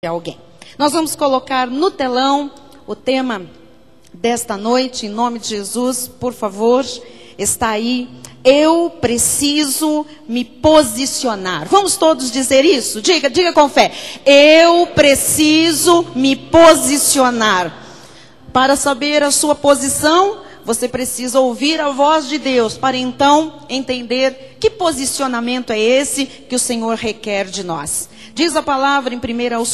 alguém. Nós vamos colocar no telão o tema desta noite, em nome de Jesus, por favor, está aí. Eu preciso me posicionar. Vamos todos dizer isso? Diga com fé. Eu preciso me posicionar. Para saber a sua posição, você precisa ouvir a voz de Deus, para então entender que posicionamento é esse que o Senhor requer de nós. Diz a palavra em 1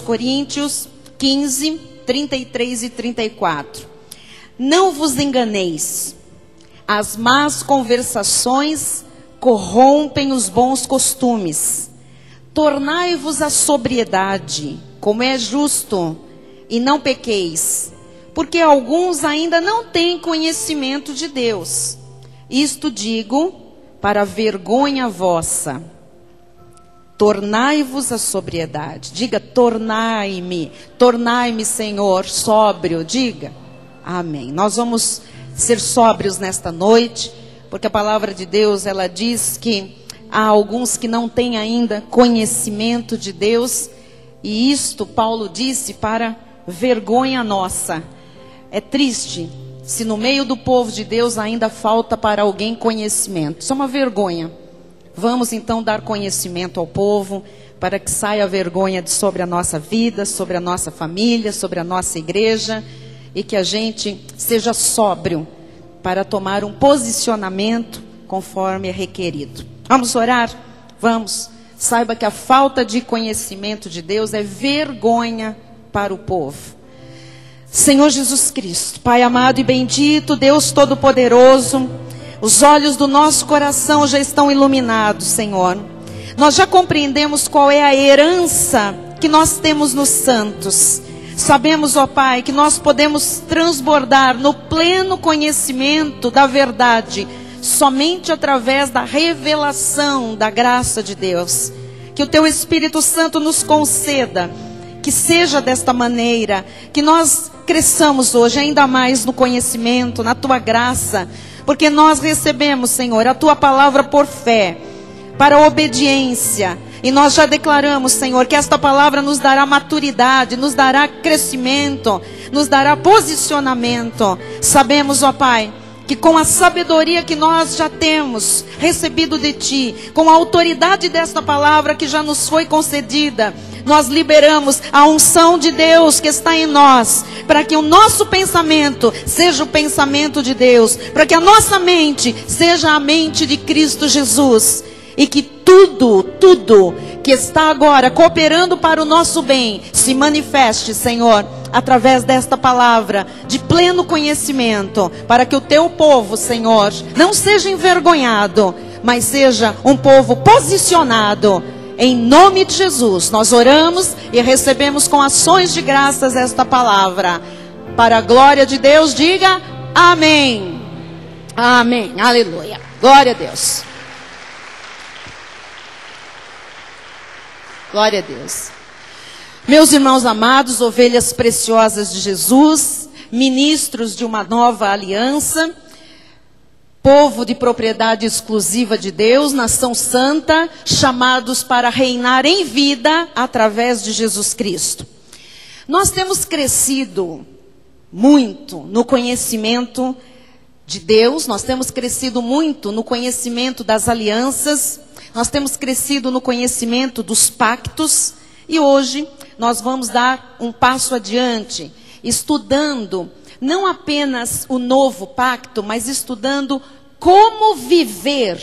Coríntios 15, 33 e 34. Não vos enganeis, as más conversações corrompem os bons costumes. Tornai-vos à sobriedade, como é justo, e não pequeis, porque alguns ainda não têm conhecimento de Deus. Isto digo para vergonha vossa. Tornai-vos à sobriedade. Diga, tornai-me, Senhor, sóbrio. Diga, amém. Nós vamos ser sóbrios nesta noite, porque a palavra de Deus, ela diz que há alguns que não têm ainda conhecimento de Deus, e isto Paulo disse para vergonha nossa. É triste se no meio do povo de Deus ainda falta para alguém conhecimento. Isso é uma vergonha. Vamos então dar conhecimento ao povo, para que saia a vergonha de sobre a nossa vida, sobre a nossa família, sobre a nossa igreja, e que a gente seja sóbrio para tomar um posicionamento conforme é requerido. Vamos orar? Vamos. Saiba que a falta de conhecimento de Deus é vergonha para o povo. Senhor Jesus Cristo, Pai amado e bendito, Deus Todo-Poderoso, os olhos do nosso coração já estão iluminados, Senhor. Nós já compreendemos qual é a herança que nós temos nos santos. Sabemos, ó Pai, que nós podemos transbordar no pleno conhecimento da verdade, somente através da revelação da graça de Deus. Que o Teu Espírito Santo nos conceda, que seja desta maneira, que nós cresçamos hoje ainda mais no conhecimento, na Tua graça, porque nós recebemos, Senhor, a Tua palavra por fé, para a obediência. E nós já declaramos, Senhor, que esta palavra nos dará maturidade, nos dará crescimento, nos dará posicionamento. Sabemos, ó Pai, que com a sabedoria que nós já temos recebido de Ti, com a autoridade desta palavra que já nos foi concedida, nós liberamos a unção de Deus que está em nós, para que o nosso pensamento seja o pensamento de Deus, para que a nossa mente seja a mente de Cristo Jesus, e que tudo que está agora cooperando para o nosso bem, se manifeste, Senhor, através desta palavra de pleno conhecimento, para que o Teu povo, Senhor, não seja envergonhado, mas seja um povo posicionado. Em nome de Jesus, nós oramos e recebemos com ações de graças esta palavra. Para a glória de Deus, diga amém. Amém, aleluia, glória a Deus. Glória a Deus. Meus irmãos amados, ovelhas preciosas de Jesus, ministros de uma nova aliança, povo de propriedade exclusiva de Deus, nação santa, chamados para reinar em vida através de Jesus Cristo. Nós temos crescido muito no conhecimento de Deus, nós temos crescido muito no conhecimento das alianças, nós temos crescido no conhecimento dos pactos, e hoje nós vamos dar um passo adiante, estudando não apenas o novo pacto, mas estudando como viver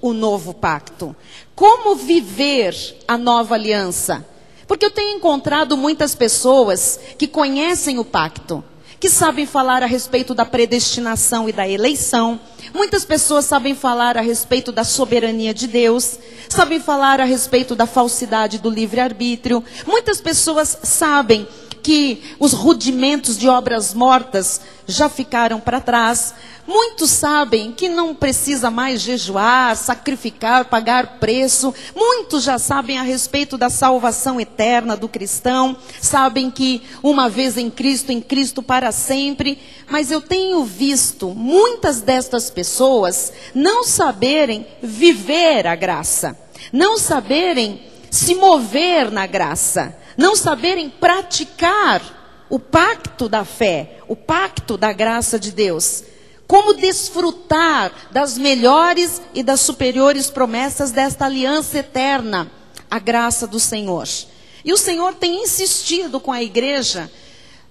o novo pacto, como viver a nova aliança. Porque eu tenho encontrado muitas pessoas que conhecem o pacto, que sabem falar a respeito da predestinação e da eleição. Muitas pessoas sabem falar a respeito da soberania de Deus, sabem falar a respeito da falsidade do livre-arbítrio. Muitas pessoas sabem que os rudimentos de obras mortas já ficaram para trás. Muitos sabem que não precisa mais jejuar, sacrificar, pagar preço. Muitos já sabem a respeito da salvação eterna do cristão. Sabem que uma vez em Cristo para sempre. Mas eu tenho visto muitas destas pessoas não saberem viver a graça. Não saberem se mover na graça. não saberem praticar o pacto da fé, o pacto da graça de Deus. Como desfrutar das melhores e das superiores promessas desta aliança eterna, a graça do Senhor. E o Senhor tem insistido com a igreja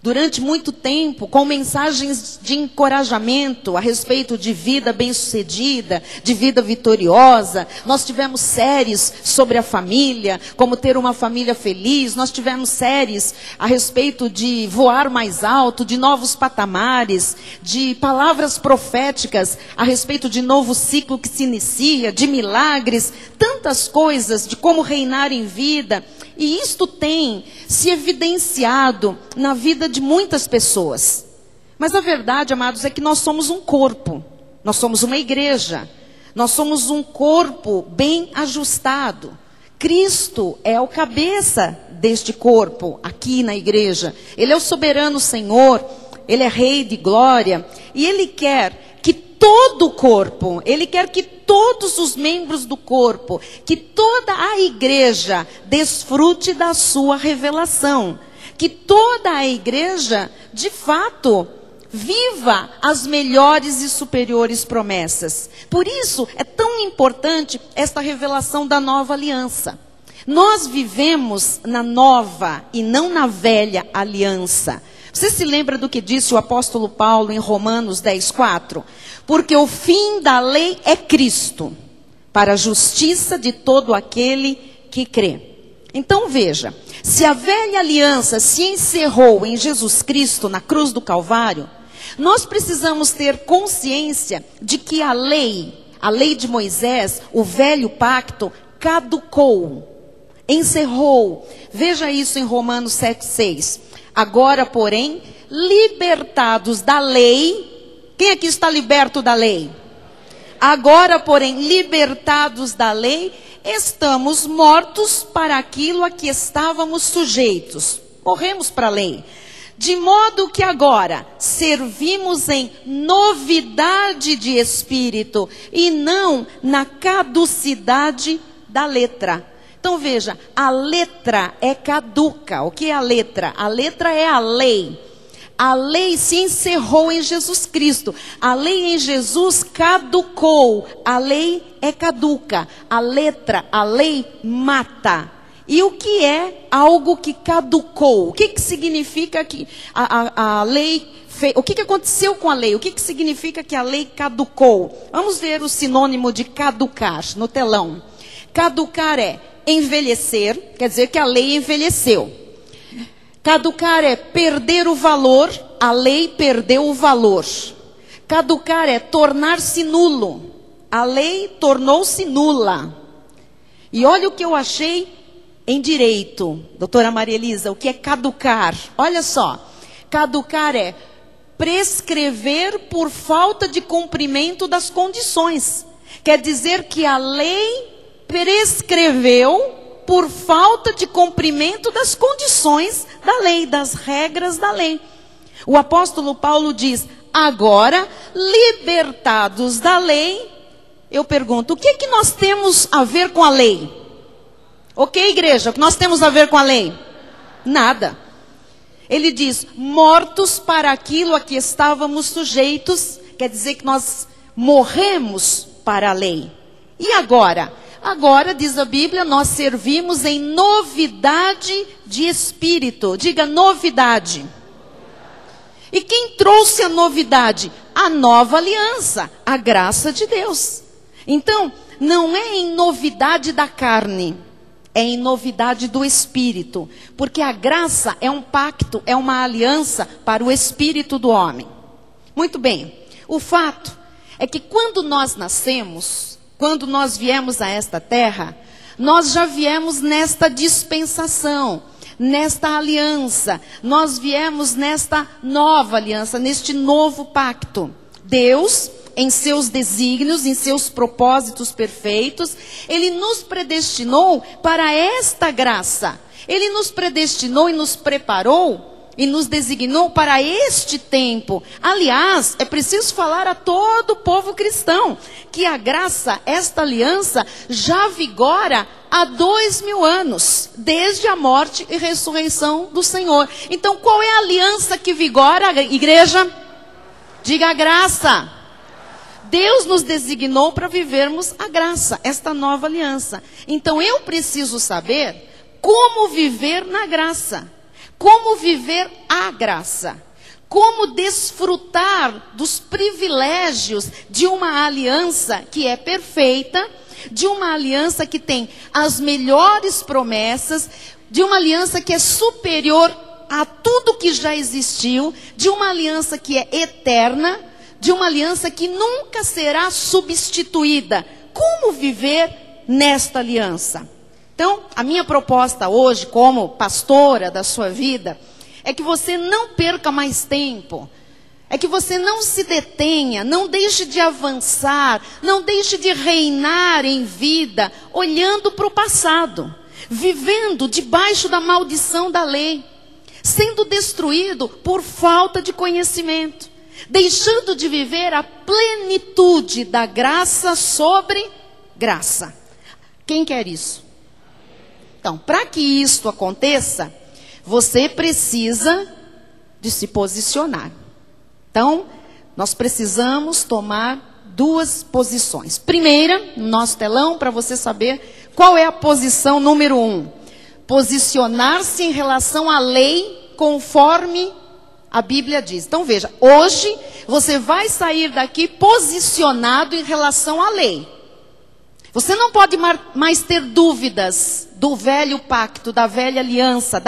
durante muito tempo, com mensagens de encorajamento a respeito de vida bem-sucedida, de vida vitoriosa. Nós tivemos séries sobre a família, como ter uma família feliz. Nós tivemos séries a respeito de voar mais alto, de novos patamares, de palavras proféticas a respeito de novo ciclo que se inicia, de milagres, tantas coisas, de como reinar em vida. E isto tem se evidenciado na vida de muitas pessoas. Mas a verdade, amados, é que nós somos um corpo. Nós somos uma igreja. Nós somos um corpo bem ajustado. Cristo é o cabeça deste corpo aqui na igreja. Ele é o soberano Senhor. Ele é Rei de glória. E Ele quer que todo o corpo, Ele quer que todos os membros do corpo, que toda a igreja desfrute da sua revelação. Que toda a igreja, de fato, viva as melhores e superiores promessas. Por isso, é tão importante esta revelação da nova aliança. Nós vivemos na nova e não na velha aliança. Você se lembra do que disse o apóstolo Paulo em Romanos 10:4? Porque o fim da lei é Cristo, para a justiça de todo aquele que crê. Então veja, se a velha aliança se encerrou em Jesus Cristo na cruz do Calvário, nós precisamos ter consciência de que a lei de Moisés, o velho pacto, caducou, encerrou. Veja isso em Romanos 7:6. Agora, porém, libertados da lei. Quem aqui está liberto da lei? Agora, porém, libertados da lei, estamos mortos para aquilo a que estávamos sujeitos. Morremos para a lei. De modo que agora servimos em novidade de espírito e não na caducidade da letra. Então veja, a letra é caduca. O que é a letra? A letra é a lei. A lei se encerrou em Jesus Cristo. A lei em Jesus caducou. A lei é caduca. A letra, a lei mata. E o que é algo que caducou? O que significa que a lei fez? O que aconteceu com a lei? O que significa que a lei caducou? Vamos ver o sinônimo de caducar no telão. Caducar é envelhecer, quer dizer que a lei envelheceu. Caducar é perder o valor, a lei perdeu o valor. Caducar é tornar-se nulo, a lei tornou-se nula. E olha o que eu achei em direito, doutora Maria Elisa, o que é caducar? Olha só, caducar é prescrever por falta de cumprimento das condições. Quer dizer que a lei prescreveu por falta de cumprimento das condições da lei, das regras da lei. O apóstolo Paulo diz, agora, libertados da lei, eu pergunto, o que é que nós temos a ver com a lei? Ok, igreja, o que nós temos a ver com a lei? Nada. Ele diz, mortos para aquilo a que estávamos sujeitos, quer dizer que nós morremos para a lei. E agora? Agora, diz a Bíblia, nós servimos em novidade de espírito. Diga novidade. E quem trouxe a novidade? A nova aliança, a graça de Deus. Então, não é em novidade da carne, é em novidade do espírito. Porque a graça é um pacto, é uma aliança para o espírito do homem. Muito bem, o fato é que quando nós nascemos, quando nós viemos a esta terra, nós já viemos nesta dispensação, nesta aliança. Nós viemos nesta nova aliança, neste novo pacto. Deus, em seus desígnios, em seus propósitos perfeitos, Ele nos predestinou para esta graça. Ele nos predestinou e nos preparou e nos designou para este tempo. Aliás, é preciso falar a todo o povo cristão que a graça, esta aliança, já vigora há 2000 anos, desde a morte e ressurreição do Senhor. Então, qual é a aliança que vigora, igreja? Diga a graça. Deus nos designou para vivermos a graça, esta nova aliança. Então, eu preciso saber como viver na graça. Como viver a graça? Como desfrutar dos privilégios de uma aliança que é perfeita, de uma aliança que tem as melhores promessas, de uma aliança que é superior a tudo que já existiu, de uma aliança que é eterna, de uma aliança que nunca será substituída. Como viver nesta aliança? Então, a minha proposta hoje, como pastora da sua vida, é que você não perca mais tempo. É que você não se detenha, não deixe de avançar, não deixe de reinar em vida, olhando para o passado, vivendo debaixo da maldição da lei, sendo destruído por falta de conhecimento, deixando de viver a plenitude da graça sobre graça. Quem quer isso? Então, para que isto aconteça, você precisa de se posicionar. Então, nós precisamos tomar duas posições. Primeira, no nosso telão, para você saber qual é a posição número 1. Posicionar-se em relação à lei conforme a Bíblia diz. Então, veja, hoje você vai sair daqui posicionado em relação à lei. Você não pode mais ter dúvidas do velho pacto, da velha aliança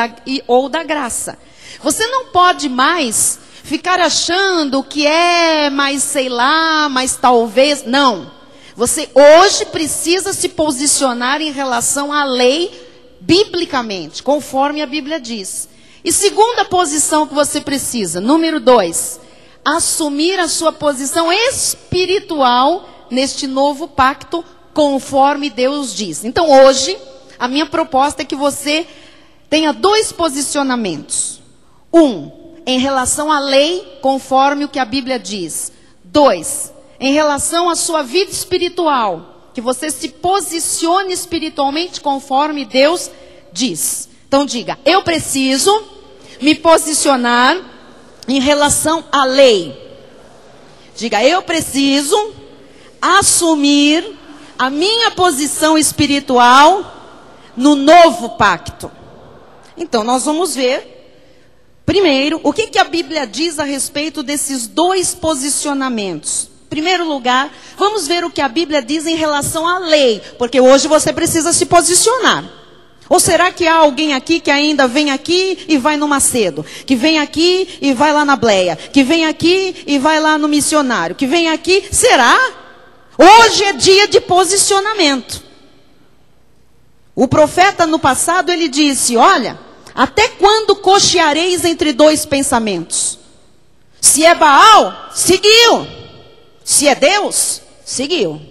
ou da graça. Você não pode mais ficar achando que mas sei lá, mas talvez. Não. Você hoje precisa se posicionar em relação à lei biblicamente, conforme a Bíblia diz. E segunda posição que você precisa, número 2, assumir a sua posição espiritual neste novo pacto, conforme Deus diz. Então hoje, a minha proposta é que você tenha 2 posicionamentos. 1, em relação à lei, conforme o que a Bíblia diz. 2, em relação à sua vida espiritual, que você se posicione espiritualmente conforme Deus diz. Então diga, eu preciso me posicionar em relação à lei. Diga, eu preciso assumir a minha posição espiritual no novo pacto. Então, nós vamos ver, primeiro, o que a Bíblia diz a respeito desses 2 posicionamentos. Em primeiro lugar, vamos ver o que a Bíblia diz em relação à lei, porque hoje você precisa se posicionar. Ou será que há alguém aqui que ainda vem aqui e vai no Macedo? Que vem aqui e vai lá na Bleia? Que vem aqui e vai lá no missionário? Que vem aqui, será? Hoje é dia de posicionamento. O profeta no passado, ele disse, olha, até quando cocheareis entre 2 pensamentos? Se é Baal, seguiu. Se é Deus, seguiu.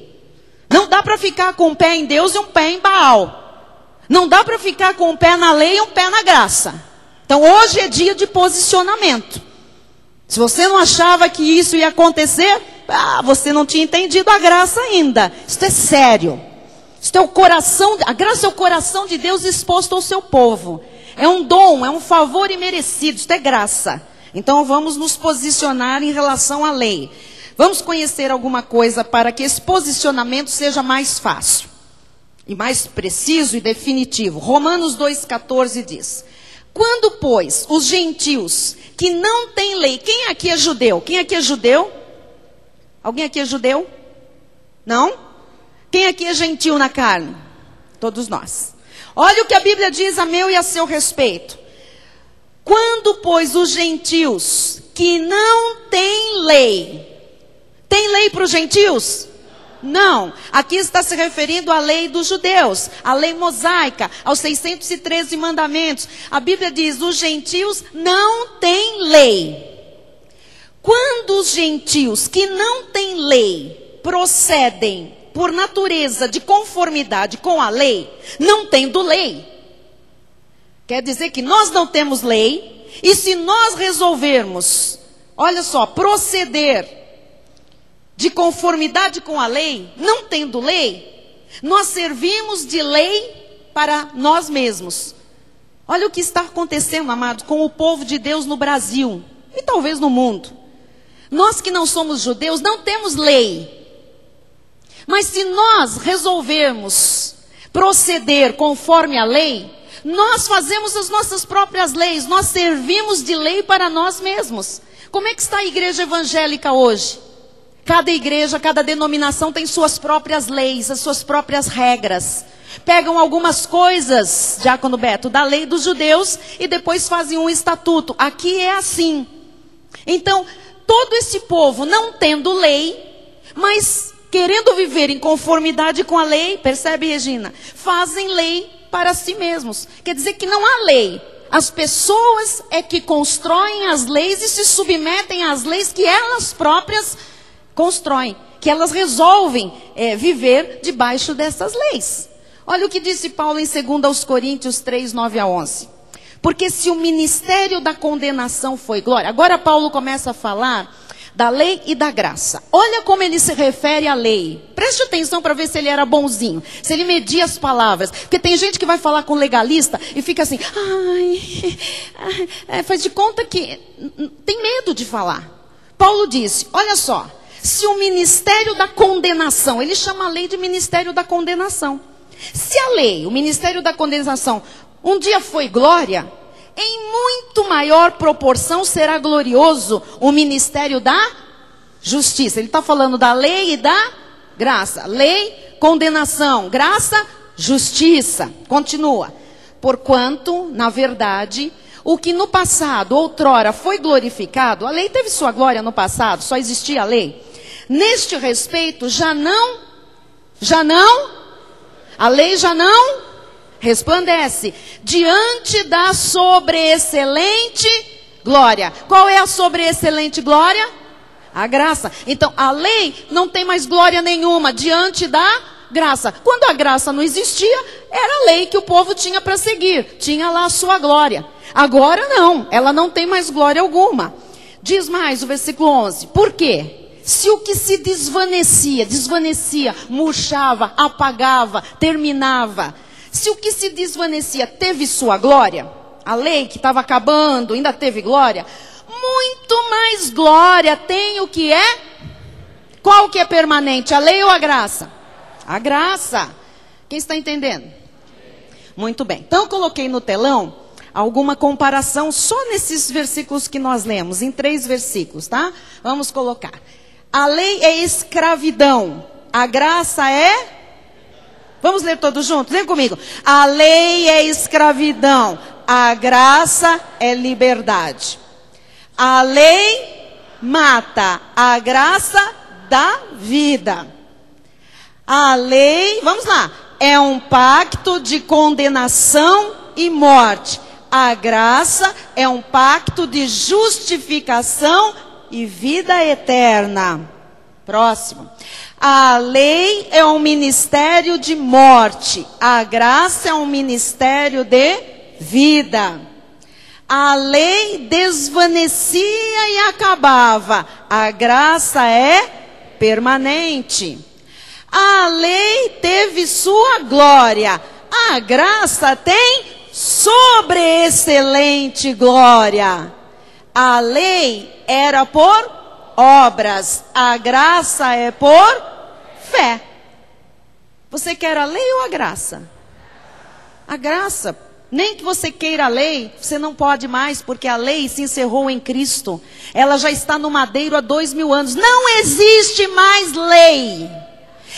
Não dá para ficar com um pé em Deus e um pé em Baal. Não dá para ficar com um pé na lei e um pé na graça. Então hoje é dia de posicionamento. Se você não achava que isso ia acontecer, você não tinha entendido a graça ainda. Isso é sério. Isso é o coração, a graça é o coração de Deus exposto ao seu povo. É um dom, é um favor imerecido. Isso é graça. Então vamos nos posicionar em relação à lei. Vamos conhecer alguma coisa para que esse posicionamento seja mais fácil. E mais preciso e definitivo. Romanos 2,14 diz: quando, pois, os gentios que não têm lei... Quem aqui é judeu? Quem aqui é judeu? Alguém aqui é judeu? Não? Quem aqui é gentil na carne? Todos nós. Olha o que a Bíblia diz a meu e a seu respeito. Quando, pois, os gentios que não têm lei... Tem lei para os gentios? Não. Aqui está se referindo à lei dos judeus, à lei mosaica, aos 613 mandamentos. A Bíblia diz, os gentios não têm lei. Quando os gentios que não têm lei procedem por natureza de conformidade com a lei, não tendo lei, quer dizer que nós não temos lei, E se nós resolvermos, olha só, proceder de conformidade com a lei, não tendo lei, nós servimos de lei para nós mesmos. Olha o que está acontecendo, amados, com o povo de Deus no Brasil e talvez no mundo. Nós que não somos judeus não temos lei. Mas se nós resolvermos proceder conforme a lei, nós fazemos as nossas próprias leis, nós servimos de lei para nós mesmos. Como é que está a igreja evangélica hoje? Cada igreja, cada denominação tem suas próprias leis, as suas próprias regras. Pegam algumas coisas, Diácono Beto, da lei dos judeus e depois fazem um estatuto. Aqui é assim. Então, todo esse povo não tendo lei, mas querendo viver em conformidade com a lei, percebe, Regina? Fazem lei para si mesmos. Quer dizer que não há lei. As pessoas é que constroem as leis e se submetem às leis que elas próprias constroem, que elas resolvem viver debaixo dessas leis. Olha o que disse Paulo em 2 Coríntios 3, 9 a 11. Porque se o ministério da condenação foi glória, agora Paulo começa a falar da lei e da graça. Olha como ele se refere à lei. Preste atenção para ver se ele era bonzinho, se ele media as palavras. Porque tem gente que vai falar com legalista e fica assim, faz de conta que tem medo de falar. Paulo disse, olha só, se o ministério da condenação, ele chama a lei de ministério da condenação. Se a lei, o ministério da condenação, um dia foi glória, em muito maior proporção será glorioso o ministério da justiça. Ele está falando da lei e da graça. Lei, condenação, graça, justiça. Continua. Porquanto, na verdade, o que no passado, outrora, foi glorificado, a lei teve sua glória no passado, só existia a lei. Neste respeito, a lei já não resplandece diante da sobreexcelente glória. Qual é a sobreexcelente glória? A graça. Então, a lei não tem mais glória nenhuma diante da graça. Quando a graça não existia, era a lei que o povo tinha para seguir. Tinha lá a sua glória. Agora não, ela não tem mais glória alguma. Diz mais o versículo 11. Por quê? Se o que se desvanecia, murchava, apagava, terminava. Se o que se desvanecia teve sua glória, a lei que estava acabando ainda teve glória, muito mais glória tem o que é? Qual que é permanente, a lei ou a graça? A graça. Quem está entendendo? Muito bem. Então eu coloquei no telão alguma comparação só nesses versículos que nós lemos, em 3 versículos, tá? Vamos colocar. A lei é escravidão, a graça é... Vamos ler todos juntos? Vem comigo. A lei é escravidão, a graça é liberdade. A lei mata, a graça dá vida. A lei, vamos lá, é um pacto de condenação e morte. A graça é um pacto de justificação e vida eterna. Próximo. A lei é um ministério de morte. A graça é um ministério de vida. A lei desvanecia e acabava. A graça é permanente. A lei teve sua glória. A graça tem sobreexcelente glória. A lei era por obras, a graça é por fé. Você quer a lei ou a graça? A graça. Nem que você queira a lei, você não pode mais, porque a lei se encerrou em Cristo. Ela já está no madeiro há 2000 anos. Não existe mais lei.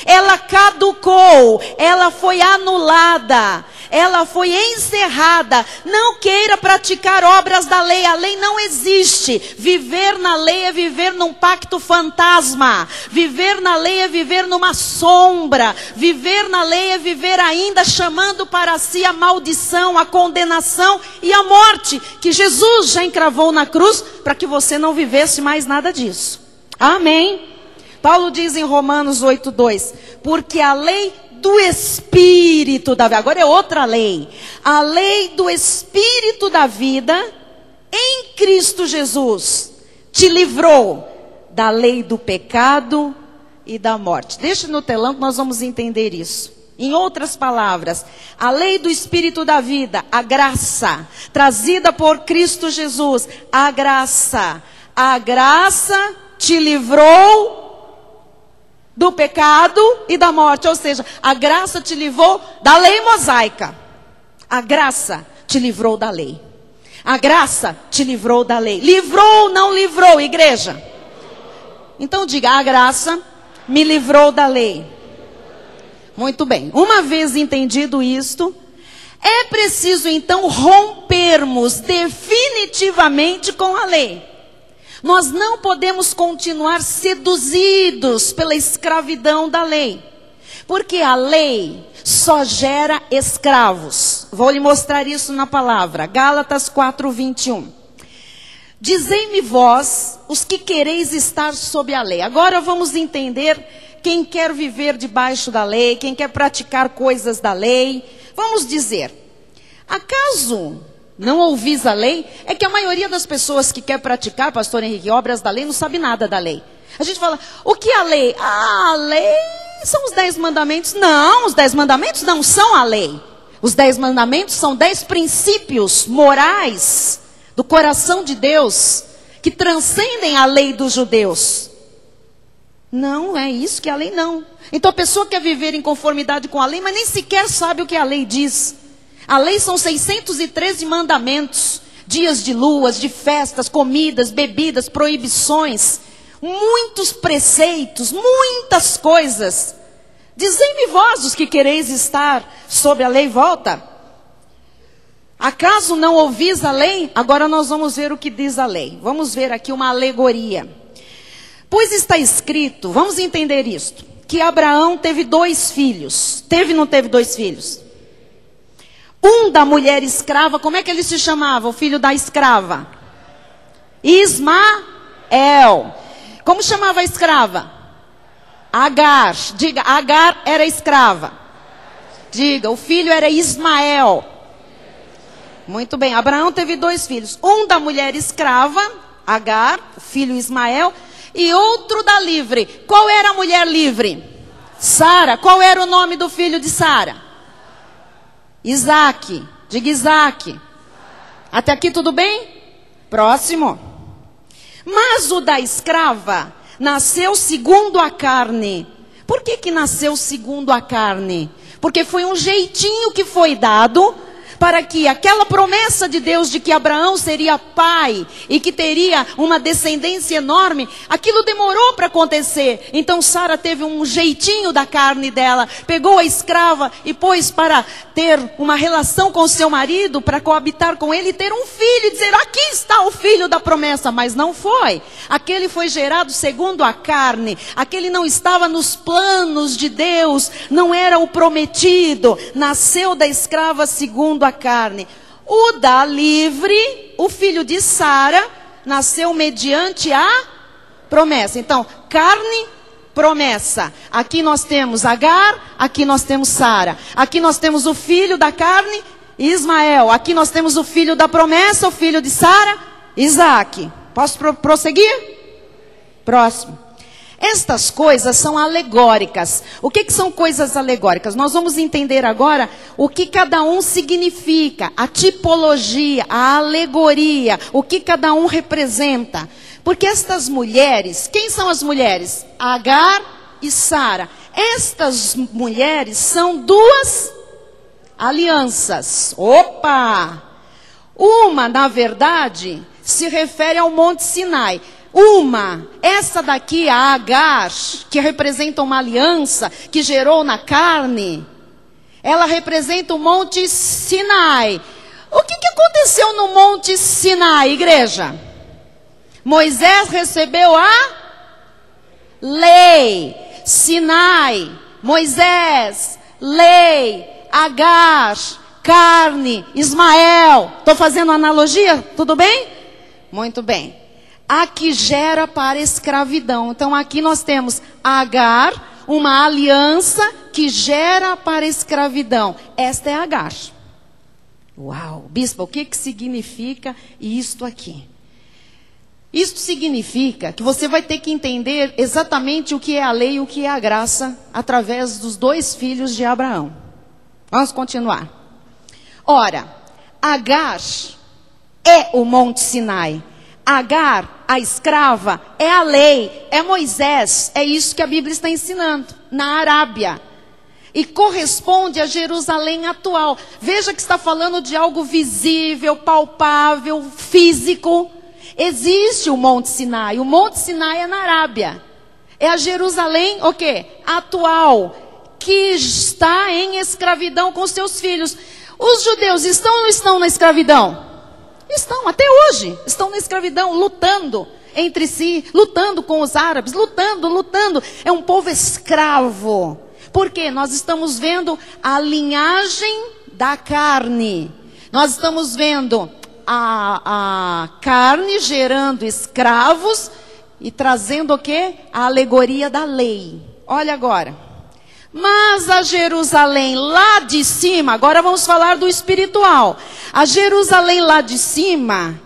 Ela caducou, ela foi anulada, ela foi encerrada. Não queira praticar obras da lei, a lei não existe. Viver na lei é viver num pacto fantasma. Viver na lei é viver numa sombra. Viver na lei é viver ainda chamando para si a maldição, a condenação e a morte, que Jesus já encravou na cruz, para que você não vivesse mais nada disso. Amém? Paulo diz em Romanos 8:2, porque a lei do Espírito da vida, agora é outra lei, a lei do Espírito da vida em Cristo Jesus te livrou da lei do pecado e da morte. Deixa no telão que nós vamos entender isso. Em outras palavras, a lei do Espírito da vida, a graça, trazida por Cristo Jesus, a graça te livrou do pecado e da morte. Ou seja, a graça te livrou da lei mosaica. A graça te livrou da lei. A graça te livrou da lei. Livrou ou não livrou, igreja? Então diga, a graça me livrou da lei. Muito bem. Uma vez entendido isto, é preciso então rompermos definitivamente com a lei. Nós não podemos continuar seduzidos pela escravidão da lei. Porque a lei só gera escravos. Vou lhe mostrar isso na palavra. Gálatas 4:21. Dizei-me vós, os que quereis estar sob a lei. Agora vamos entender quem quer viver debaixo da lei, quem quer praticar coisas da lei. Vamos dizer, acaso não ouvis a lei? É que a maioria das pessoas que quer praticar, pastor Henrique, obras da lei, não sabe nada da lei. A gente fala, o que é a lei? Ah, a lei são os 10 mandamentos. Não, os 10 mandamentos não são a lei. Os 10 mandamentos são 10 princípios morais do coração de Deus, que transcendem a lei dos judeus. Não é isso que é a lei, não. Então a pessoa quer viver em conformidade com a lei, mas nem sequer sabe o que a lei diz. A lei são 613 mandamentos, dias de luas, de festas, comidas, bebidas, proibições, muitos preceitos, muitas coisas. Dizei-me vós, os que quereis estar sob a lei, volta. Acaso não ouvis a lei? Agora nós vamos ver o que diz a lei. Vamos ver aqui uma alegoria. Pois está escrito, vamos entender isto, que Abraão teve 2 filhos. Teve ou não teve 2 filhos? Um da mulher escrava, como é que ele se chamava? O filho da escrava? Ismael. Como chamava a escrava? Agar. Diga, Agar era escrava. Diga, o filho era Ismael. Muito bem, Abraão teve 2 filhos. Um da mulher escrava, Agar, o filho Ismael, e outro da livre. Qual era a mulher livre? Sara. Qual era o nome do filho de Sara? Isaac. Diga Isaac. Até aqui tudo bem? Próximo. Mas o da escrava nasceu segundo a carne. Por que nasceu segundo a carne? Porque foi um jeitinho que foi dado para que aquela promessa de Deus de que Abraão seria pai e que teria uma descendência enorme, aquilo demorou para acontecer. Então Sara teve um jeitinho da carne dela, pegou a escrava e pôs para ter uma relação com seu marido, para coabitar com ele e ter um filho, e dizer, aqui está o filho da promessa, mas não foi. Aquele foi gerado segundo a carne, aquele não estava nos planos de Deus, não era o prometido, nasceu da escrava segundo a carne. O da livre, o filho de Sara, nasceu mediante a promessa. Então, carne, promessa. Aqui nós temos Agar, aqui nós temos Sara. Aqui nós temos o filho da carne, Ismael. Aqui nós temos o filho da promessa, o filho de Sara, Isaac. Posso prosseguir? Próximo. Estas coisas são alegóricas. O que são coisas alegóricas? Nós vamos entender agora o que cada um significa, a tipologia, a alegoria, o que cada um representa. Porque estas mulheres, quem são as mulheres? Agar e Sara. Estas mulheres são 2 alianças. Opa! Uma, na verdade, se refere ao Monte Sinai. Essa daqui, a Agar, que representa uma aliança que gerou na carne, ela representa o Monte Sinai. O que aconteceu no Monte Sinai, igreja? Moisés recebeu a lei. Sinai, Moisés, lei, Agar, carne, Ismael. Estou fazendo analogia? Tudo bem? Muito bem. A que gera para escravidão. Então aqui nós temos Agar, uma aliança que gera para escravidão. Esta é Agar. Uau, bispo, o que significa isto aqui? Isto significa que você vai ter que entender exatamente o que é a lei e o que é a graça através dos 2 filhos de Abraão. Vamos continuar. Ora, Agar é o Monte Sinai. Agar, a escrava, é a lei, é Moisés. É isso que a Bíblia está ensinando na Arábia. E corresponde a Jerusalém atual. Veja que está falando de algo visível, palpável, físico. Existe o Monte Sinai. O Monte Sinai é na Arábia. É a Jerusalém, o quê? Atual, que está em escravidão com seus filhos. Os judeus estão ou não estão na escravidão? Estão, até hoje. Estão na escravidão, lutando entre si, lutando com os árabes, lutando. É um povo escravo. Por quê? Nós estamos vendo a linhagem da carne. Nós estamos vendo a carne gerando escravos e trazendo o quê? A alegoria da lei. Olha agora. Mas a Jerusalém lá de cima, agora vamos falar do espiritual. A Jerusalém lá de cima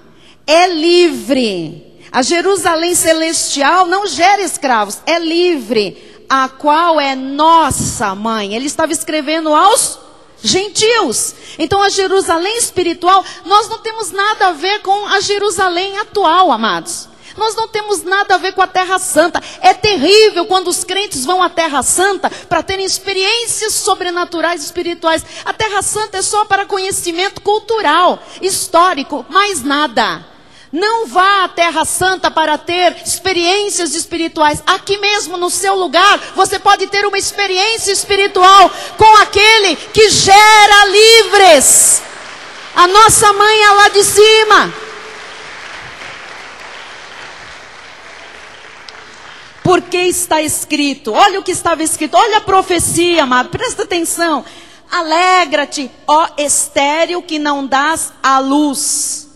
é livre. A Jerusalém celestial não gera escravos, é livre, a qual é nossa mãe. Ele estava escrevendo aos gentios. Então a Jerusalém espiritual, nós não temos nada a ver com a Jerusalém atual, amados. Nós não temos nada a ver com a Terra Santa. É terrível quando os crentes vão à Terra Santa para terem experiências sobrenaturais espirituais. A Terra Santa é só para conhecimento cultural, histórico, mais nada. Não vá à Terra Santa para ter experiências espirituais. Aqui mesmo no seu lugar, você pode ter uma experiência espiritual com aquele que gera livres. A nossa mãe é lá de cima. Porque está escrito, olha o que estava escrito, olha a profecia, amado, presta atenção. Alegra-te, ó estéril que não dás à luz.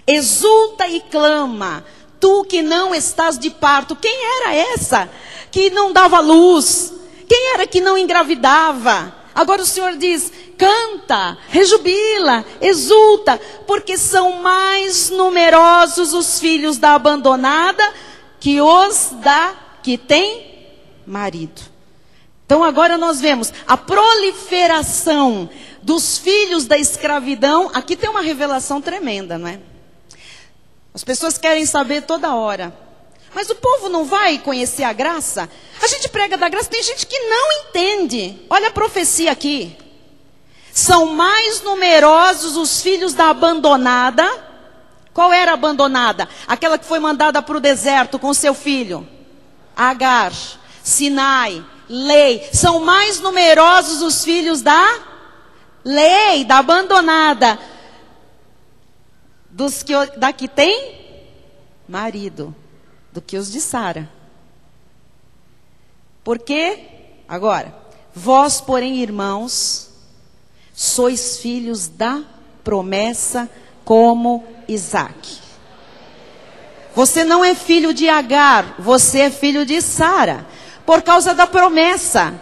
Exulta e clama, tu que não estás de parto. Quem era essa que não dava luz? Quem era que não engravidava? Agora o Senhor diz, canta, rejubila, exulta, porque são mais numerosos os filhos da abandonada que os da que tem marido. Então agora nós vemos a proliferação dos filhos da escravidão. Aqui tem uma revelação tremenda, não é? As pessoas querem saber toda hora. Mas o povo não vai conhecer a graça? A gente prega da graça, tem gente que não entende. Olha a profecia aqui. São mais numerosos os filhos da abandonada. Qual era a abandonada? Aquela que foi mandada para o deserto com seu filho. Agar, Sinai, lei. São mais numerosos os filhos da lei, da abandonada, da que tem marido, do que os de Sara. Por quê? Agora, vós, porém, irmãos, sois filhos da promessa como Isaque. Você não é filho de Agar, você é filho de Sara, por causa da promessa.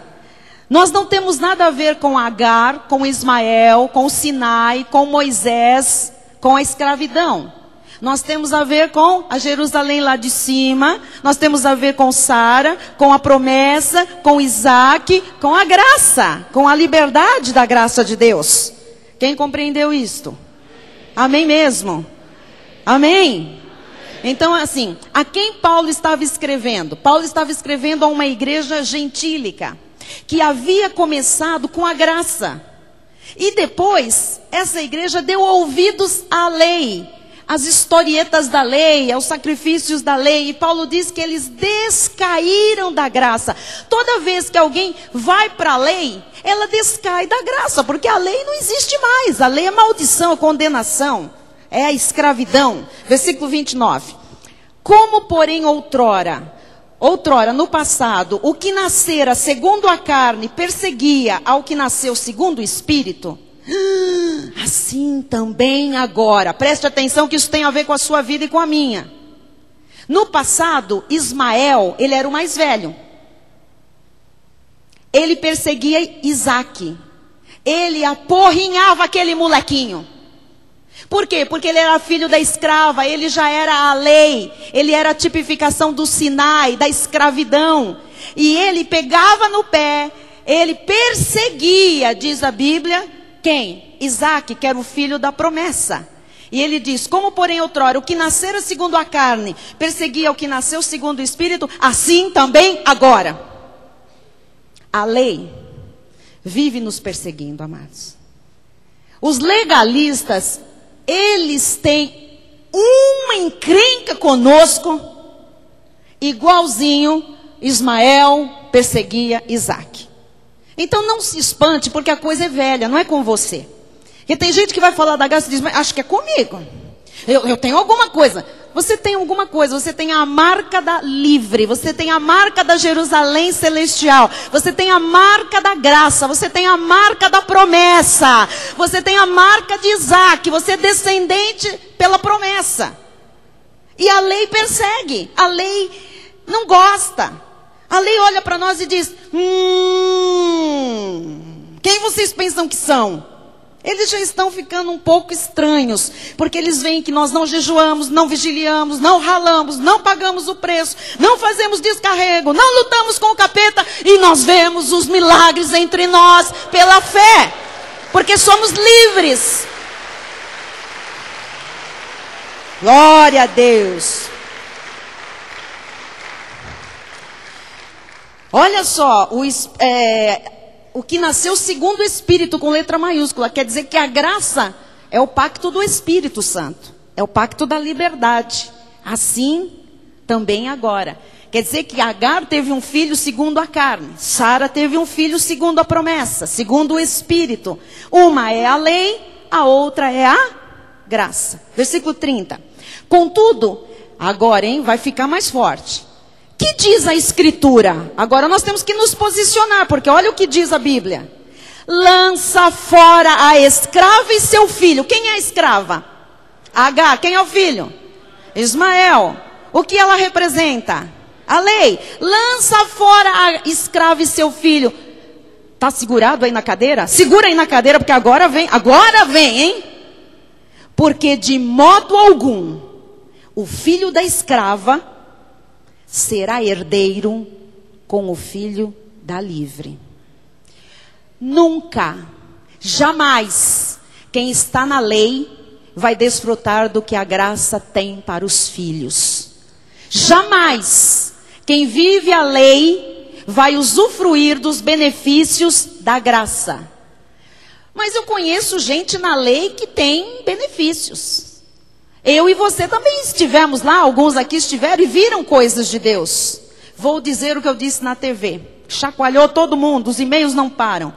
Nós não temos nada a ver com Agar, com Ismael, com Sinai, com Moisés, com a escravidão. Nós temos a ver com a Jerusalém lá de cima, nós temos a ver com Sara, com a promessa, com Isaque, com a graça, com a liberdade da graça de Deus. Quem compreendeu isto? Amém mesmo? Amém? Então assim, a quem Paulo estava escrevendo? Paulo estava escrevendo a uma igreja gentílica, que havia começado com a graça. E depois, essa igreja deu ouvidos à lei, às historietas da lei, aos sacrifícios da lei. E Paulo diz que eles descaíram da graça. Toda vez que alguém vai para a lei, ela descai da graça, porque a lei não existe mais. A lei é maldição, é condenação, é a escravidão. Versículo 29. Como, porém, outrora, no passado, o que nascera segundo a carne perseguia ao que nasceu segundo o Espírito, assim também agora. Preste atenção que isso tem a ver com a sua vida e com a minha. No passado, Ismael, ele era o mais velho. Ele perseguia Isaque. ele aporrinhava aquele molequinho. Por quê? Porque ele era filho da escrava, ele já era a lei, ele era a tipificação do Sinai, da escravidão. E ele pegava no pé, ele perseguia, diz a Bíblia, quem? Isaque, que era o filho da promessa. E ele diz, como porém outrora, o que nascera segundo a carne, perseguia o que nasceu segundo o Espírito, assim também agora. A lei vive nos perseguindo, amados. Os legalistas, eles têm uma encrenca conosco, igualzinho Ismael perseguia Isaque. Então não se espante, porque a coisa é velha, não é com você. Porque tem gente que vai falar da graça e diz, mas acho que é comigo. Eu tenho alguma coisa. Você tem alguma coisa, você tem a marca da livre, você tem a marca da Jerusalém celestial, você tem a marca da graça, você tem a marca da promessa, você tem a marca de Isaque, você é descendente pela promessa. E a lei persegue, a lei não gosta. A lei olha para nós e diz, quem vocês pensam que são? Eles já estão ficando um pouco estranhos, porque eles veem que nós não jejuamos, não vigiliamos, não ralamos, não pagamos o preço, não fazemos descarrego, não lutamos com o capeta, e nós vemos os milagres entre nós pela fé, porque somos livres. Glória a Deus. Olha só, o que nasceu segundo o Espírito, com letra maiúscula, quer dizer que a graça é o pacto do Espírito Santo. É o pacto da liberdade. Assim, também agora. Quer dizer que Agar teve um filho segundo a carne. Sara teve um filho segundo a promessa, segundo o Espírito. Uma é a lei, a outra é a graça. Versículo 30. Contudo, agora, vai ficar mais forte. Que diz a Escritura? Agora nós temos que nos posicionar, porque olha o que diz a Bíblia. Lança fora a escrava e seu filho. Quem é a escrava? Agar. Quem é o filho? Ismael. O que ela representa? A lei. Lança fora a escrava e seu filho. Está segurado aí na cadeira? Segura aí na cadeira, porque agora vem, hein? Porque de modo algum, o filho da escrava será herdeiro com o filho da livre. Nunca, jamais, quem está na lei vai desfrutar do que a graça tem para os filhos. Jamais, quem vive a lei vai usufruir dos benefícios da graça. Mas eu conheço gente na lei que tem benefícios. Eu e você também estivemos lá, alguns aqui estiveram e viram coisas de Deus. Vou dizer o que eu disse na TV. Chacoalhou todo mundo, os e-mails não param.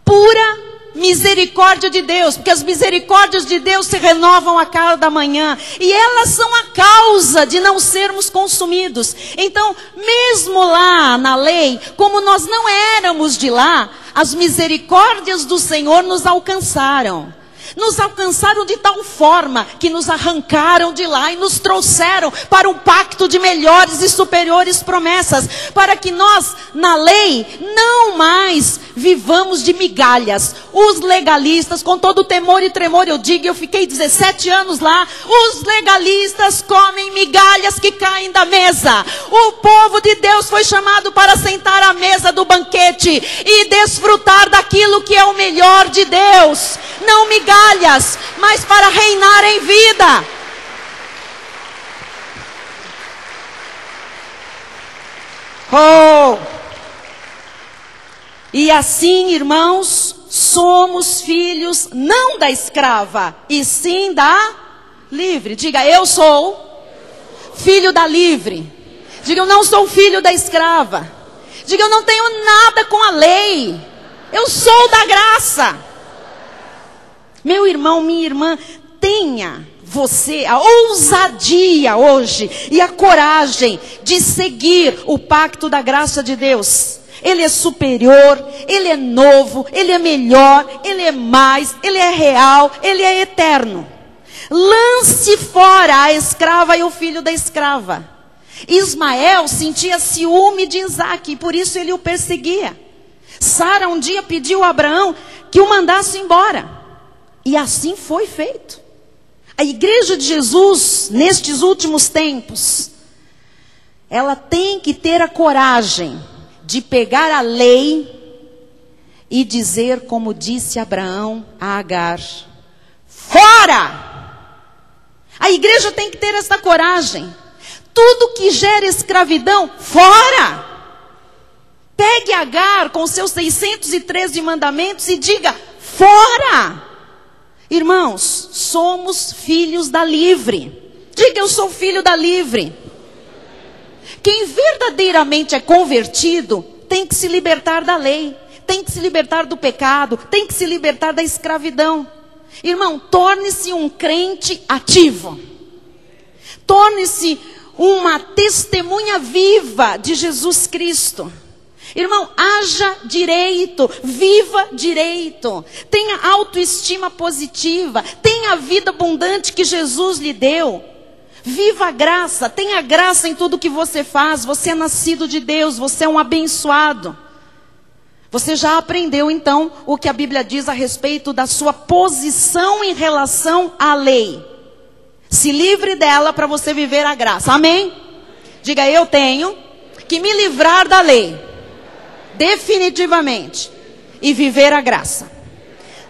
Pura misericórdia de Deus, porque as misericórdias de Deus se renovam a cada manhã. E elas são a causa de não sermos consumidos. Então, mesmo lá na lei, como nós não éramos de lá, as misericórdias do Senhor nos alcançaram. Nos alcançaram de tal forma que nos arrancaram de lá e nos trouxeram para um pacto de melhores e superiores promessas, para que nós, na lei, não mais vivamos de migalhas. Os legalistas, com todo temor e tremor, eu digo, eu fiquei 17 anos lá, os legalistas comem migalhas que caem da mesa. O povo de Deus foi chamado para sentar à mesa do banquete e desfrutar daquilo que é o melhor de Deus. Não migalhas, mas para reinar em vida. Oh! E assim, irmãos, somos filhos não da escrava, e sim da livre. Diga, eu sou filho da livre. Diga, eu não sou filho da escrava. Diga, eu não tenho nada com a lei. Eu sou da graça. Meu irmão, minha irmã, tenha você a ousadia hoje e a coragem de seguir o pacto da graça de Deus. Ele é superior, ele é novo, ele é melhor, ele é mais, ele é real, ele é eterno. Lance fora a escrava e o filho da escrava. Ismael sentia ciúme de Isaque, e por isso ele o perseguia. Sara um dia pediu a Abraão que o mandasse embora. E assim foi feito. A igreja de Jesus, nestes últimos tempos, ela tem que ter a coragem de pegar a lei e dizer, como disse Abraão a Agar: fora! A igreja tem que ter essa coragem. Tudo que gera escravidão, fora! Pegue Agar com seus 613 mandamentos e diga: fora! Irmãos, somos filhos da livre. Diga: eu sou filho da livre. Quem verdadeiramente é convertido tem que se libertar da lei, tem que se libertar do pecado, tem que se libertar da escravidão. Irmão, torne-se um crente ativo. Torne-se uma testemunha viva de Jesus Cristo. Irmão, haja direito, viva direito, tenha autoestima positiva, tenha a vida abundante que Jesus lhe deu. Viva a graça, tenha graça em tudo que você faz. Você é nascido de Deus, você é um abençoado. Você já aprendeu então o que a Bíblia diz a respeito da sua posição em relação à lei. Se livre dela para você viver a graça, amém? Diga: eu tenho que me livrar da lei, definitivamente, e viver a graça.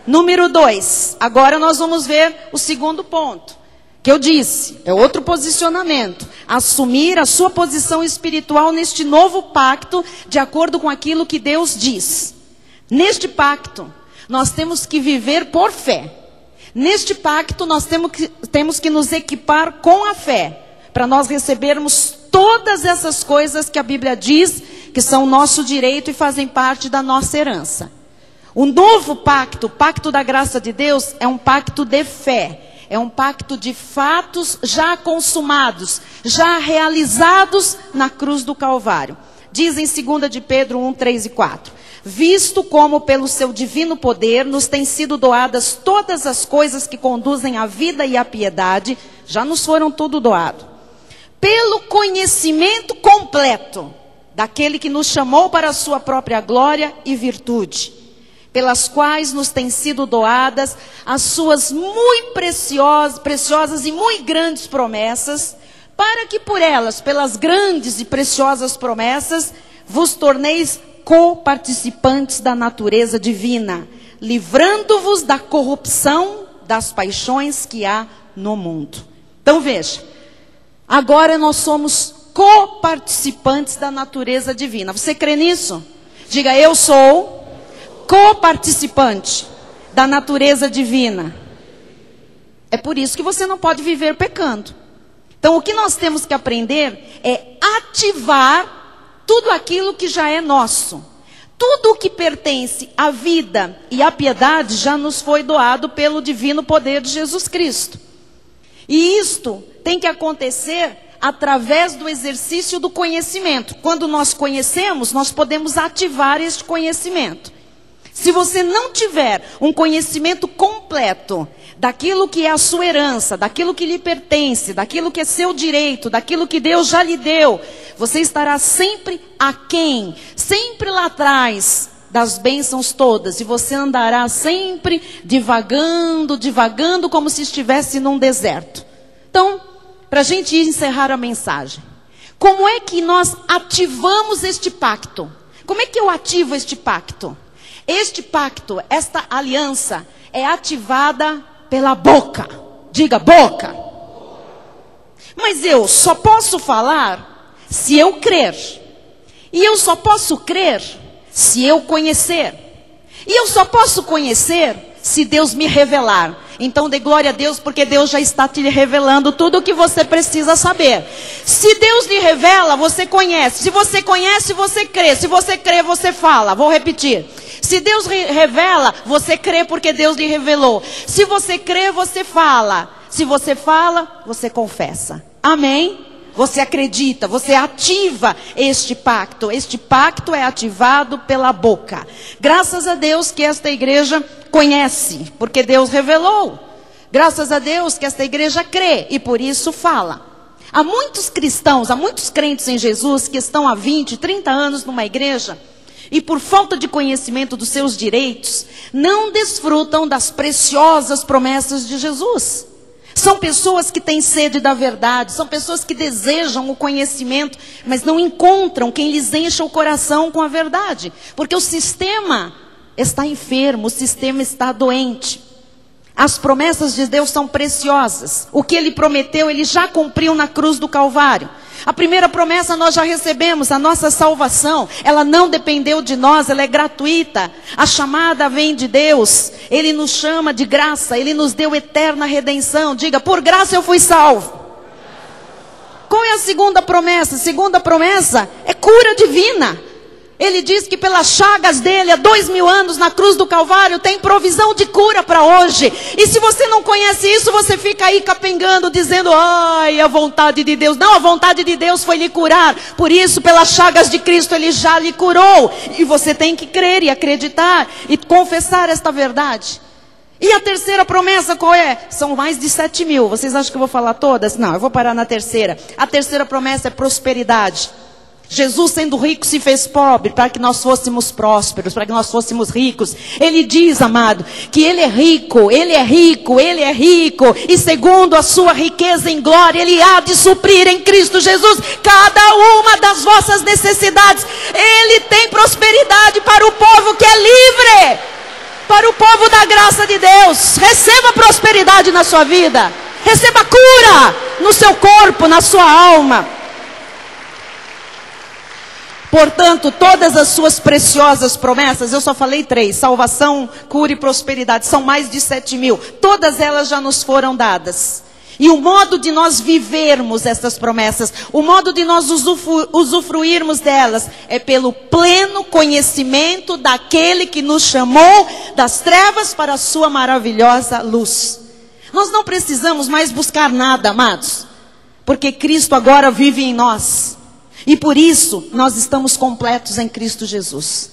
Número 2, agora nós vamos ver o segundo ponto, que eu disse, é outro posicionamento. Assumir a sua posição espiritual neste novo pacto, de acordo com aquilo que Deus diz. Neste pacto, nós temos que viver por fé. Neste pacto, nós temos que nos equipar com a fé, para nós recebermos todas essas coisas que a Bíblia diz que são nosso direito e fazem parte da nossa herança. O novo pacto, o pacto da graça de Deus, é um pacto de fé. É um pacto de fatos já consumados, já realizados na cruz do Calvário. Diz em 2 de Pedro 1, 3 e 4. Visto como pelo seu divino poder nos têm sido doadas todas as coisas que conduzem à vida e à piedade, já nos foram tudo doado. Pelo conhecimento completo daquele que nos chamou para a sua própria glória e virtude, pelas quais nos têm sido doadas as suas muito preciosas e muito grandes promessas, para que por elas, pelas grandes e preciosas promessas, vos torneis co-participantes da natureza divina, livrando-vos da corrupção das paixões que há no mundo. Então veja, agora nós somos co-participantes da natureza divina. Você crê nisso? Diga: eu sou co-participante da natureza divina. É por isso que você não pode viver pecando. Então o que nós temos que aprender é ativar tudo aquilo que já é nosso. Tudo o que pertence à vida e à piedade já nos foi doado pelo divino poder de Jesus Cristo. E isto tem que acontecer através do exercício do conhecimento. Quando nós conhecemos, nós podemos ativar este conhecimento. Se você não tiver um conhecimento completo daquilo que é a sua herança, daquilo que lhe pertence, daquilo que é seu direito, daquilo que Deus já lhe deu, você estará sempre aquém, sempre lá atrás das bênçãos todas, e você andará sempre divagando como se estivesse num deserto. Então, para a gente encerrar a mensagem, como é que nós ativamos este pacto? Como é que eu ativo este pacto? Este pacto, esta aliança, é ativada pela boca. Diga: boca. Mas eu só posso falar se eu crer. E eu só posso crer se eu conhecer. E eu só posso conhecer se Deus me revelar. Então dê glória a Deus, porque Deus já está te revelando tudo o que você precisa saber. Se Deus lhe revela, você conhece. Se você conhece, você crê. Se você crê, você fala. Vou repetir. Se Deus revela, você crê porque Deus lhe revelou. Se você crê, você fala. Se você fala, você confessa. Amém? Você acredita, você ativa este pacto. Este pacto é ativado pela boca. Graças a Deus que esta igreja conhece, porque Deus revelou. Graças a Deus que esta igreja crê e por isso fala. Há muitos cristãos, há muitos crentes em Jesus que estão há 20, 30 anos numa igreja e por falta de conhecimento dos seus direitos, não desfrutam das preciosas promessas de Jesus. São pessoas que têm sede da verdade, são pessoas que desejam o conhecimento, mas não encontram quem lhes encha o coração com a verdade, porque o sistema está enfermo, o sistema está doente. As promessas de Deus são preciosas. O que Ele prometeu, Ele já cumpriu na cruz do Calvário. A primeira promessa nós já recebemos, a nossa salvação. Ela não dependeu de nós, ela é gratuita. A chamada vem de Deus. Ele nos chama de graça, Ele nos deu eterna redenção. Diga, por graça eu fui salvo. Qual é a segunda promessa? A segunda promessa é cura divina. Ele diz que pelas chagas dele, há 2000 anos na cruz do Calvário, tem provisão de cura para hoje. E se você não conhece isso, você fica aí capengando, dizendo, ai, a vontade de Deus. Não, a vontade de Deus foi lhe curar. Por isso, pelas chagas de Cristo, Ele já lhe curou. E você tem que crer e acreditar e confessar esta verdade. E a terceira promessa qual é? São mais de 7.000. Vocês acham que eu vou falar todas? Não, eu vou parar na terceira. A terceira promessa é prosperidade. Jesus, sendo rico, se fez pobre para que nós fôssemos prósperos, para que nós fôssemos ricos. Ele diz, amado, que Ele é rico, Ele é rico, Ele é rico. E segundo a sua riqueza em glória, Ele há de suprir em Cristo Jesus cada uma das vossas necessidades. Ele tem prosperidade para o povo que é livre, para o povo da graça de Deus. Receba prosperidade na sua vida, receba cura no seu corpo, na sua alma. Portanto, todas as suas preciosas promessas, eu só falei 3, salvação, cura e prosperidade, são mais de 7.000. Todas elas já nos foram dadas. E o modo de nós vivermos essas promessas, o modo de nós usufruirmos delas, é pelo pleno conhecimento daquele que nos chamou das trevas para a sua maravilhosa luz. Nós não precisamos mais buscar nada, amados, porque Cristo agora vive em nós. E por isso, nós estamos completos em Cristo Jesus.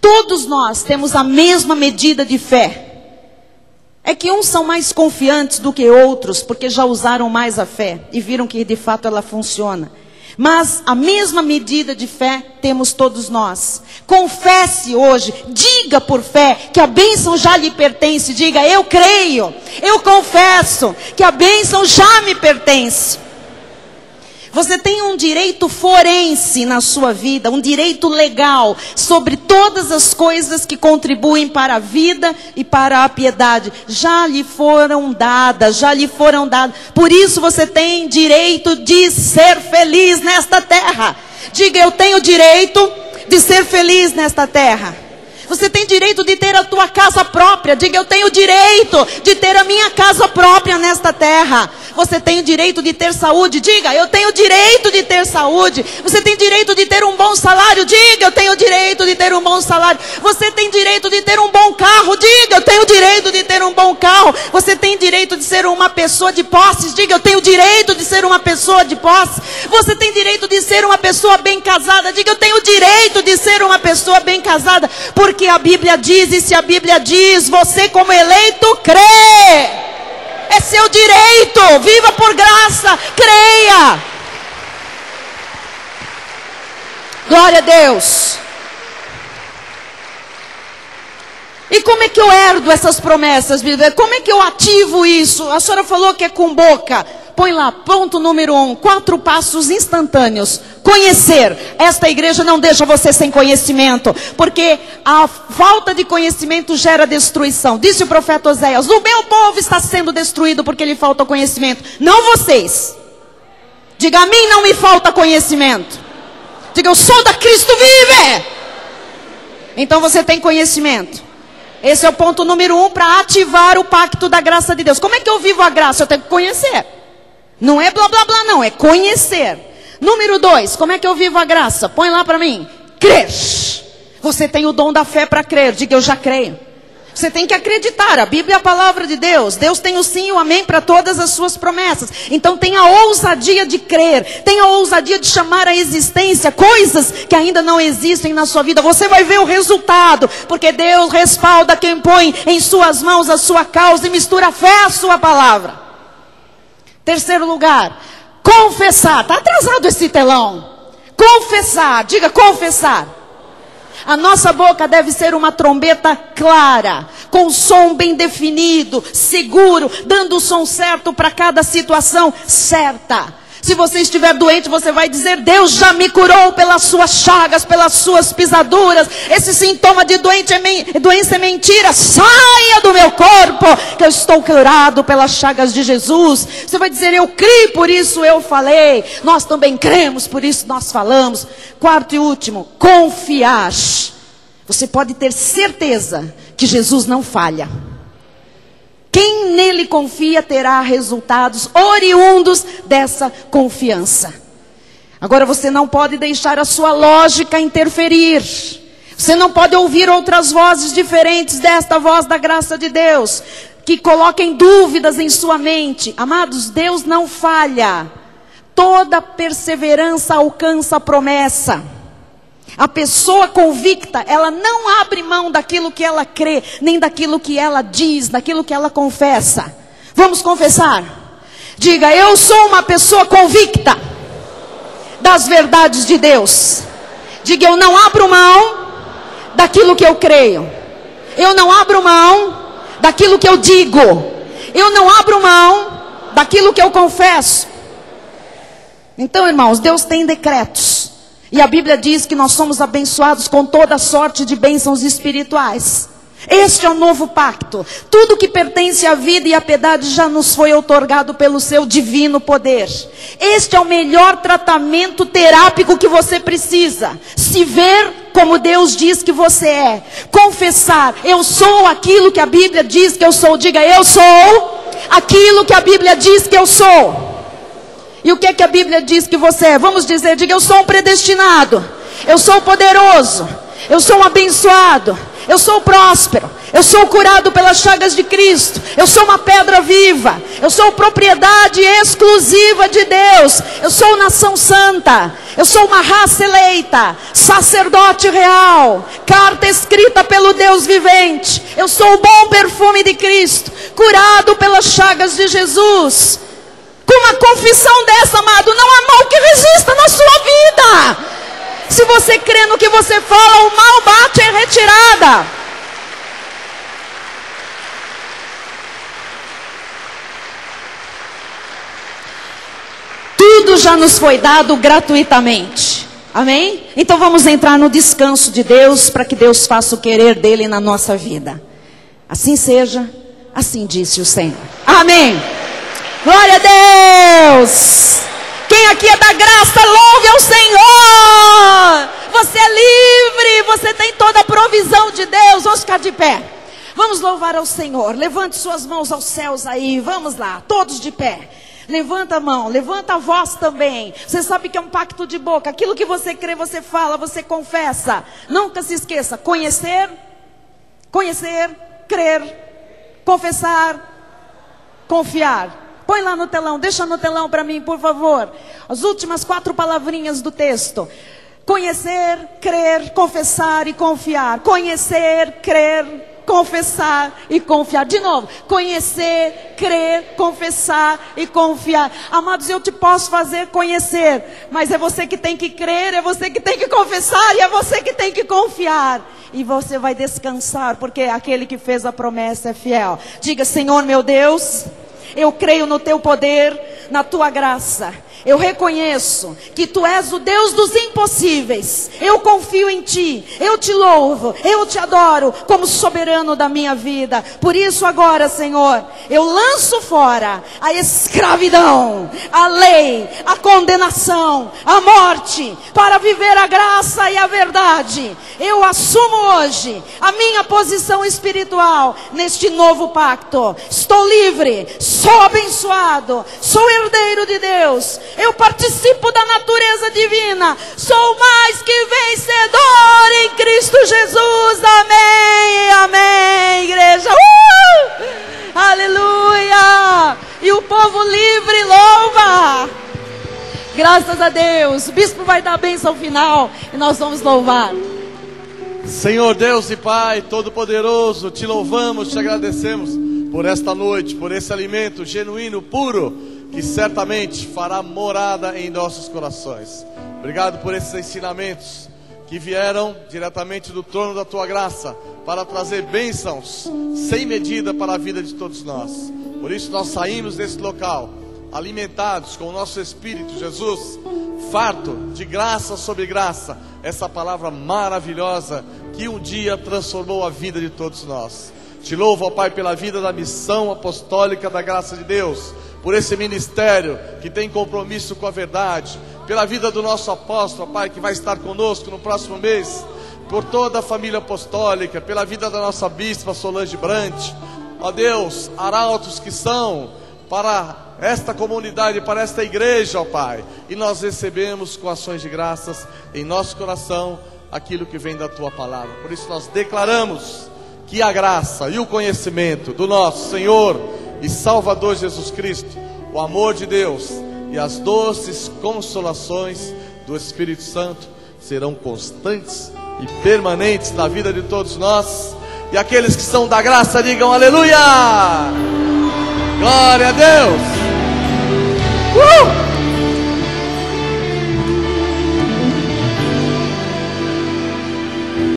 Todos nós temos a mesma medida de fé. É que uns são mais confiantes do que outros, porque já usaram mais a fé e viram que de fato ela funciona. Mas a mesma medida de fé temos todos nós. Confesse hoje, diga por fé que a bênção já lhe pertence. Diga, eu creio, eu confesso que a bênção já me pertence. Você tem um direito forense na sua vida, um direito legal sobre todas as coisas que contribuem para a vida e para a piedade. Já lhe foram dadas, já lhe foram dadas. Por isso você tem direito de ser feliz nesta terra. Diga, eu tenho direito de ser feliz nesta terra. Você tem direito de ter a tua casa própria. Diga, eu tenho direito de ter a minha casa própria nesta terra. Você tem o direito de ter saúde. Diga, eu tenho direito de ter saúde. Você tem direito de ter um bom salário. Diga, eu tenho direito de ter um bom salário. Você tem direito de ter um bom carro. Diga, eu tenho direito de ter um bom carro. Você tem direito de ser uma pessoa de posses. Diga, eu tenho direito de ser uma pessoa de posses. Você tem direito de ser uma pessoa bem casada. Diga, eu tenho direito de ser uma pessoa bem casada. Porque a Bíblia diz, e se a Bíblia diz, você como eleito crê. É seu direito, viva por graça, creia. Glória a Deus. E como é que eu herdo essas promessas, Bíblia? Como é que eu ativo isso? A senhora falou que é com boca. Põe lá, ponto número 1, 4 passos instantâneos. Conhecer. Esta igreja não deixa você sem conhecimento, porque a falta de conhecimento gera destruição. Disse o profeta Oséias, o meu povo está sendo destruído porque lhe falta conhecimento. Não vocês. Diga, a mim não me falta conhecimento. Diga, eu sou da Cristo vive. Então você tem conhecimento. Esse é o ponto número 1 para ativar o pacto da graça de Deus. Como é que eu vivo a graça? Eu tenho que conhecer. Não é blá blá blá não, é conhecer. Número 2, como é que eu vivo a graça? Põe lá para mim. Crer. Você tem o dom da fé para crer. Diga, eu já creio. Você tem que acreditar. A Bíblia é a palavra de Deus. Deus tem o sim e o amém para todas as suas promessas. Então tenha a ousadia de crer. Tenha a ousadia de chamar à existência coisas que ainda não existem na sua vida. Você vai ver o resultado. Porque Deus respalda quem põe em suas mãos a sua causa e mistura a fé à sua palavra. Terceiro lugar, confessar. Está atrasado esse telão. Confessar, diga confessar. A nossa boca deve ser uma trombeta clara, com som bem definido, seguro, dando o som certo para cada situação certa. Se você estiver doente, você vai dizer: Deus já me curou pelas suas chagas, pelas suas pisaduras. Esse sintoma de doença é mentira. Saia do meu corpo, que eu estou curado pelas chagas de Jesus. Você vai dizer: eu criei, por isso eu falei. Nós também cremos, por isso nós falamos. Quarto e último, confiar. Você pode ter certeza que Jesus não falha. Quem nele confia terá resultados oriundos dessa confiança. Agora, você não pode deixar a sua lógica interferir. Você não pode ouvir outras vozes diferentes desta voz da graça de Deus, que coloquem dúvidas em sua mente. Amados, Deus não falha. Toda perseverança alcança a promessa. A pessoa convicta, ela não abre mão daquilo que ela crê, nem daquilo que ela diz, daquilo que ela confessa. Vamos confessar? Diga: eu sou uma pessoa convicta das verdades de Deus. Diga: eu não abro mão daquilo que eu creio. Eu não abro mão daquilo que eu digo. Eu não abro mão daquilo que eu confesso. Então, irmãos, Deus tem decretos. E a Bíblia diz que nós somos abençoados com toda sorte de bênçãos espirituais. Este é o novo pacto. Tudo que pertence à vida e à piedade já nos foi outorgado pelo seu divino poder. Este é o melhor tratamento terápico que você precisa. Se ver como Deus diz que você é. Confessar: eu sou aquilo que a Bíblia diz que eu sou. Diga: eu sou aquilo que a Bíblia diz que eu sou. E o que a Bíblia diz que você é? Vamos dizer: diga: eu sou um predestinado, eu sou poderoso, eu sou um abençoado, eu sou próspero, eu sou curado pelas chagas de Cristo, eu sou uma pedra viva, eu sou propriedade exclusiva de Deus, eu sou nação santa, eu sou uma raça eleita, sacerdote real, carta escrita pelo Deus vivente, eu sou o bom perfume de Cristo, curado pelas chagas de Jesus. Com uma confissão dessa, amado, não há mal que resista na sua vida. Se você crê no que você fala, o mal bate em retirada. Tudo já nos foi dado gratuitamente. Amém? Então vamos entrar no descanso de Deus, para que Deus faça o querer dele na nossa vida. Assim seja, assim disse o Senhor. Amém. Glória a Deus. Quem aqui é da graça, louve ao Senhor. Você é livre, você tem toda a provisão de Deus. Vamos ficar de pé. Vamos louvar ao Senhor. Levante suas mãos aos céus aí. Vamos lá, todos de pé. Levanta a mão, levanta a voz também. Você sabe que é um pacto de boca. Aquilo que você crê, você fala, você confessa. Nunca se esqueça: conhecer, crer, confessar, confiar. Põe lá no telão, deixa no telão para mim, por favor. As últimas 4 palavrinhas do texto. Conhecer, crer, confessar e confiar. Conhecer, crer, confessar e confiar. De novo: conhecer, crer, confessar e confiar. Amados, eu te posso fazer conhecer, mas é você que tem que crer, é você que tem que confessar e é você que tem que confiar. E você vai descansar, porque aquele que fez a promessa é fiel. Diga: Senhor meu Deus, eu creio no teu poder, na tua graça. Eu reconheço que tu és o Deus dos impossíveis. Eu confio em ti, eu te louvo, eu te adoro como soberano da minha vida. Por isso agora, Senhor, eu lanço fora a escravidão, a lei, a condenação, a morte, para viver a graça e a verdade. Eu assumo hoje a minha posição espiritual neste novo pacto. Estou livre, sou abençoado, sou herdeiro de Deus. Eu participo da natureza divina. Sou mais que vencedor em Cristo Jesus. Amém, amém, igreja. Aleluia. E o povo livre louva. Graças a Deus. O bispo vai dar a bênção final e nós vamos louvar. Senhor Deus e Pai Todo-Poderoso, te louvamos, te agradecemos por esta noite, por esse alimento genuíno, puro, que certamente fará morada em nossos corações. Obrigado por esses ensinamentos que vieram diretamente do trono da tua graça para trazer bênçãos sem medida para a vida de todos nós. Por isso nós saímos desse local alimentados com o nosso espírito, Jesus, farto de graça sobre graça, essa palavra maravilhosa que um dia transformou a vida de todos nós. Te louvo, ó Pai, pela vida da missão apostólica da graça de Deus, por esse ministério que tem compromisso com a verdade, pela vida do nosso apóstolo, ó Pai, que vai estar conosco no próximo mês, por toda a família apostólica, pela vida da nossa bispa Solange Brant, ó Deus, arautos que são para esta comunidade, para esta igreja, ó Pai, e nós recebemos com ações de graças em nosso coração aquilo que vem da tua palavra. Por isso nós declaramos que a graça e o conhecimento do nosso Senhor e Salvador Jesus Cristo, o amor de Deus e as doces consolações do Espírito Santo serão constantes e permanentes na vida de todos nós. E aqueles que são da graça digam aleluia! Glória a Deus!